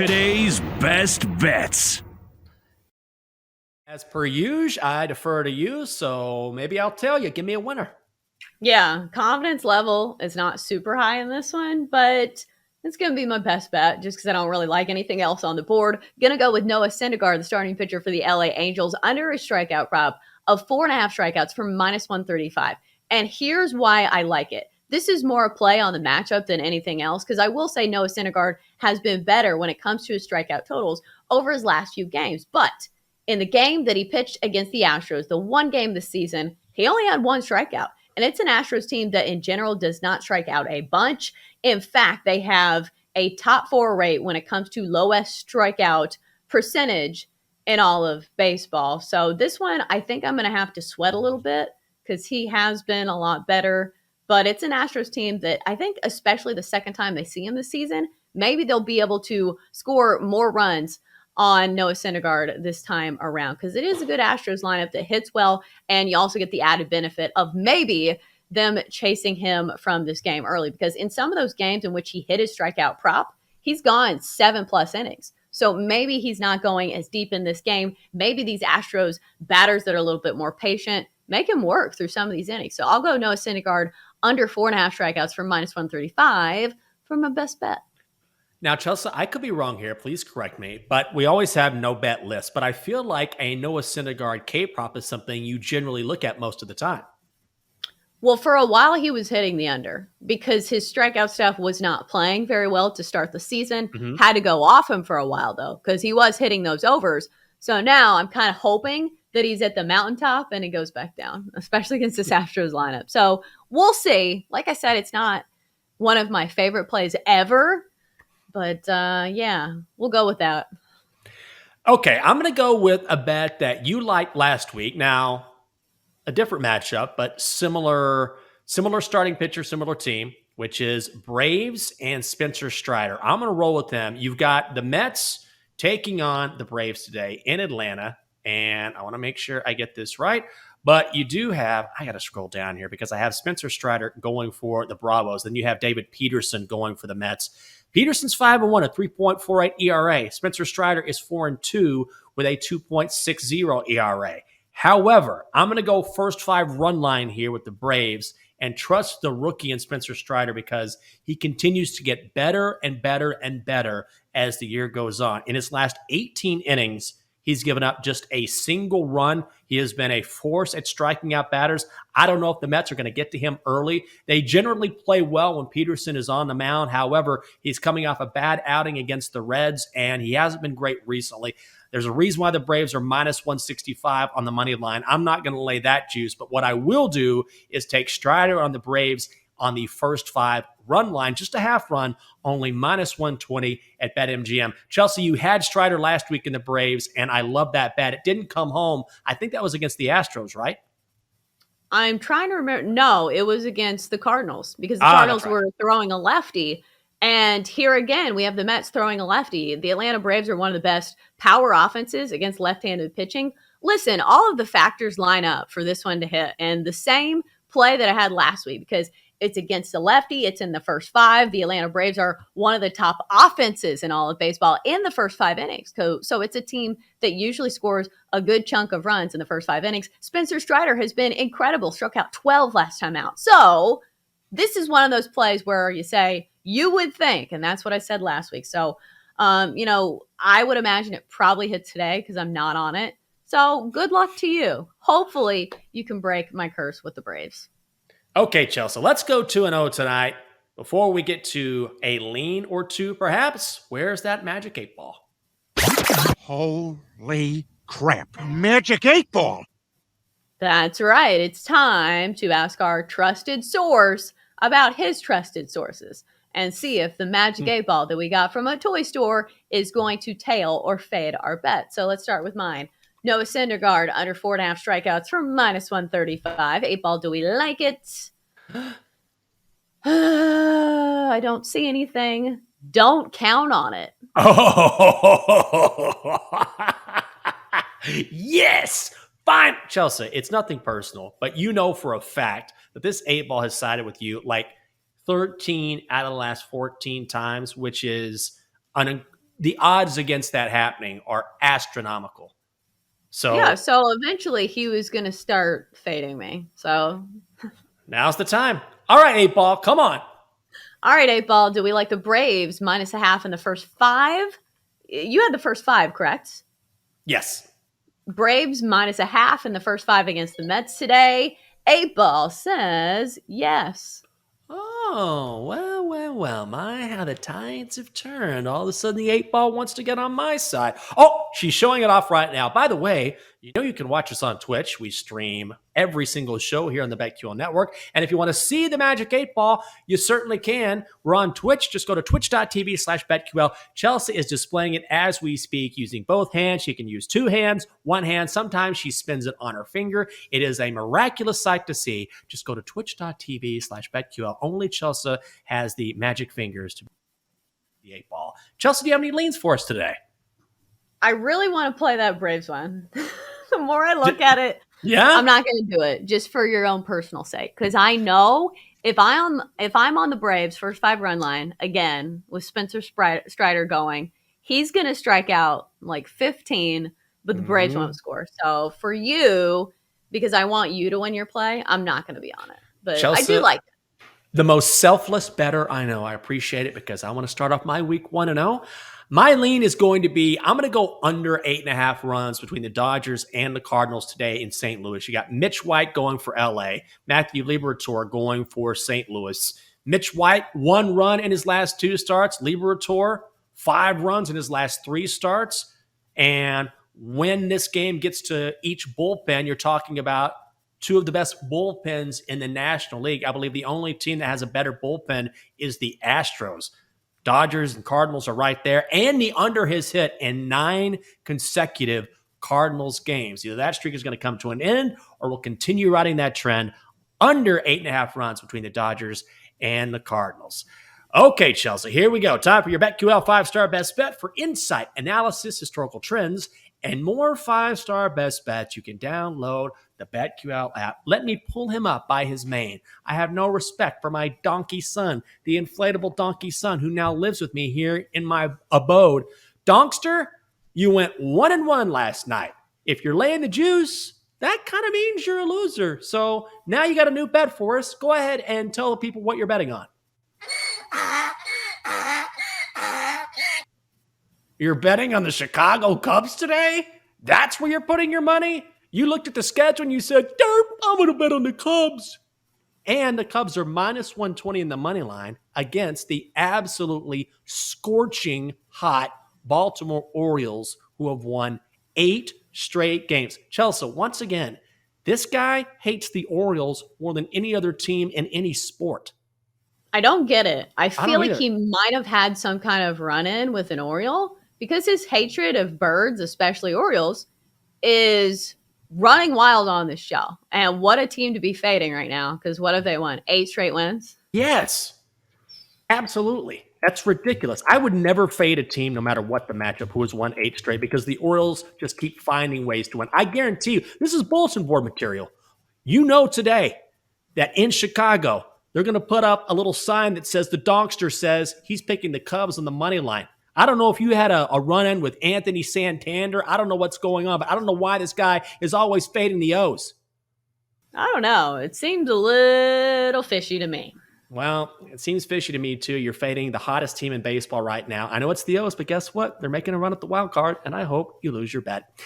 Today's best bets. As per usual, I defer to you, so maybe I'll tell you. Give me a winner. Yeah, confidence level is not super high in this one, but it's going to be my best bet just because I don't really like anything else on the board. Going to go with Noah Syndergaard, the starting pitcher for the LA Angels, under a strikeout prop of 4.5 strikeouts for minus 135. And here's why I like it. This is more a play on the matchup than anything else, because I will say Noah Syndergaard has been better when it comes to his strikeout totals over his last few games. But in the game that he pitched against the Astros, the one game this season, he only had one strikeout. And it's an Astros team that in general does not strike out a bunch. In fact, they have a top 4 rate when it comes to lowest strikeout percentage in all of baseball. So this one, I think I'm going to have to sweat a little bit because he has been a lot better. But it's an Astros team that I think, especially the second time they see him this season, maybe they'll be able to score more runs on Noah Syndergaard this time around, because it is a good Astros lineup that hits well, and you also get the added benefit of maybe them chasing him from this game early, because in some of those games in which he hit his strikeout prop, he's gone 7+ innings. So maybe he's not going as deep in this game. Maybe these Astros batters that are a little bit more patient make him work through some of these innings. So I'll go Noah Syndergaard under 4.5 strikeouts for minus 135 for my best bet. Now, Chelsea, I could be wrong here. Please correct me. But we always have no bet list. But I feel like a Noah Syndergaard K-prop is something you generally look at most of the time. Well, for a while, he was hitting the under because his strikeout stuff was not playing very well to start the season. Mm-hmm. Had to go off him for a while, though, because he was hitting those overs. So now I'm kind of hoping that he's at the mountaintop and he goes back down, especially against this Astros lineup. So we'll see. Like I said, it's not one of my favorite plays ever. But, yeah, we'll go with that. Okay, I'm going to go with a bet that you liked last week. Now, a different matchup, but similar starting pitcher, similar team, which is Braves and Spencer Strider. I'm going to roll with them. You've got the Mets taking on the Braves today in Atlanta, and I want to make sure I get this right. But you do have, I got to scroll down here because I have Spencer Strider going for the Bravos. Then you have David Peterson going for the Mets. Peterson's 5-1, a 3.48 ERA. Spencer Strider is 4-2 with a 2.60 ERA. However, I'm going to go first 5 run line here with the Braves and trust the rookie in Spencer Strider because he continues to get better and better and better as the year goes on. In his last 18 innings, he's given up just a single run. He has been a force at striking out batters. I don't know if the Mets are going to get to him early. They generally play well when Peterson is on the mound. However, he's coming off a bad outing against the Reds, and he hasn't been great recently. There's a reason why the Braves are minus 165 on the money line. I'm not going to lay that juice, but what I will do is take Strider on the Braves on the first 5 run line, just a half run, only minus 120 at BetMGM. Chelsea, you had Strider last week in the Braves, and I love that bet. It didn't come home. I think that was against the Astros, right? I'm trying to remember. No, it was against the Cardinals because the Cardinals were throwing a lefty. And here again, we have the Mets throwing a lefty. The Atlanta Braves are one of the best power offenses against left-handed pitching. Listen, all of the factors line up for this one to hit. And the same play that I had last week, because it's against the lefty. It's in the first 5. The Atlanta Braves are one of the top offenses in all of baseball in the first 5 innings. So it's a team that usually scores a good chunk of runs in the first 5 innings. Spencer Strider has been incredible. Struck out 12 last time out. So this is one of those plays where you say, you would think, and that's what I said last week. So, I would imagine it probably hits today because I'm not on it. So good luck to you. Hopefully you can break my curse with the Braves. Okay, Chelsea, let's go 2-0 tonight. Before we get to a lean or two, perhaps, where's that magic 8 ball? Holy crap. Magic 8 ball. That's right. It's time to ask our trusted source about his trusted sources and see if the magic 8 ball that we got from a toy store is going to tail or fade our bet. So let's start with mine. Noah Syndergaard under 4.5 strikeouts for minus 135. 8 ball, do we like it? I don't see anything. Don't count on it. Oh, yes. Fine. Chelsea, it's nothing personal, but you know for a fact that this 8 ball has sided with you like 13 out of the last 14 times, which is the odds against that happening are astronomical. So Yeah, so eventually he was going to start fading me. So, now's the time. All right, 8-Ball, come on. all right, 8-Ball, do we like the Braves -0.5 in the first 5? You had the first 5, correct? Yes. Braves -0.5 in the first 5 against the Mets today. 8-Ball says yes. Oh, well. My, how the tides have turned. All of a sudden, the 8-Ball wants to get on my side. Oh, she's showing it off right now. By the way, you know you can watch us on Twitch. We stream every single show here on the BetQL Network. And if you want to see the Magic 8-Ball, you certainly can. We're on Twitch. Just go to twitch.tv/BetQL. Chelsea is displaying it as we speak using both hands. She can use 2 hands, 1 hand. Sometimes she spins it on her finger. It is a miraculous sight to see. Just go to twitch.tv/BetQL. Only Chelsea has the magic fingers to the 8-Ball. Chelsea, do you have any leans for us today? I really want to play that Braves one. The more I look at it, Yeah? I'm not going to do it just for your own personal sake. Because I know if I'm on the Braves first 5 run line again with Spencer Strider going, he's going to strike out like 15, but the Braves won't score. So for you, because I want you to win your play, I'm not going to be on it. But Chelsea, I do like it. The most selfless bettor I know. I appreciate it because I want to start off my week 1-0. My lean is going to be, I'm going to go under 8.5 runs between the Dodgers and the Cardinals today in St. Louis. You got Mitch White going for LA, Matthew Liberatore going for St. Louis. Mitch White, 1 run in his last 2 starts. Liberatore, 5 runs in his last 3 starts. And when this game gets to each bullpen, you're talking about 2 of the best bullpens in the National League. I believe the only team that has a better bullpen is the Astros. Dodgers and Cardinals are right there. And the under has hit in 9 consecutive Cardinals games. Either that streak is going to come to an end or we'll continue riding that trend. Under 8.5 runs between the Dodgers and the Cardinals. Okay, Chelsea, here we go. Time for your BetQL 5-star best bet for insight, analysis, historical trends, and more 5-star best bets. You can download the BetQL app. Let me pull him up by his mane. I have no respect for my donkey son, the inflatable donkey son who now lives with me here in my abode. Donkster, you went 1-1 last night. If you're laying the juice, that kind of means you're a loser. So now you got a new bet for us. Go ahead and tell the people what you're betting on. You're betting on the Chicago Cubs today? That's where you're putting your money? You looked at the schedule and you said, "Derp, I'm going to bet on the Cubs." And the Cubs are -120 in the money line against the absolutely scorching hot Baltimore Orioles, who have won 8 straight games. Chelsea, once again, this guy hates the Orioles more than any other team in any sport. I don't get it. I feel like either. he might have had some kind of run-in with an Oriole because his hatred of birds, especially Orioles, is running wild on this show. And what a team to be fading right now, because what have they won? 8 straight wins? Yes, absolutely. That's ridiculous. I would never fade a team no matter what the matchup who has won 8 straight because the Orioles just keep finding ways to win. I guarantee you, this is bulletin board material. You know today that in Chicago, they're going to put up a little sign that says the Donkster says he's picking the Cubs on the money line. I don't know if you had a run-in with Anthony Santander. I don't know what's going on, but I don't know why this guy is always fading the O's. I don't know. It seemed a little fishy to me. Well, it seems fishy to me, too. You're fading the hottest team in baseball right now. I know it's the O's, but guess what? They're making a run at the wild card, and I hope you lose your bet.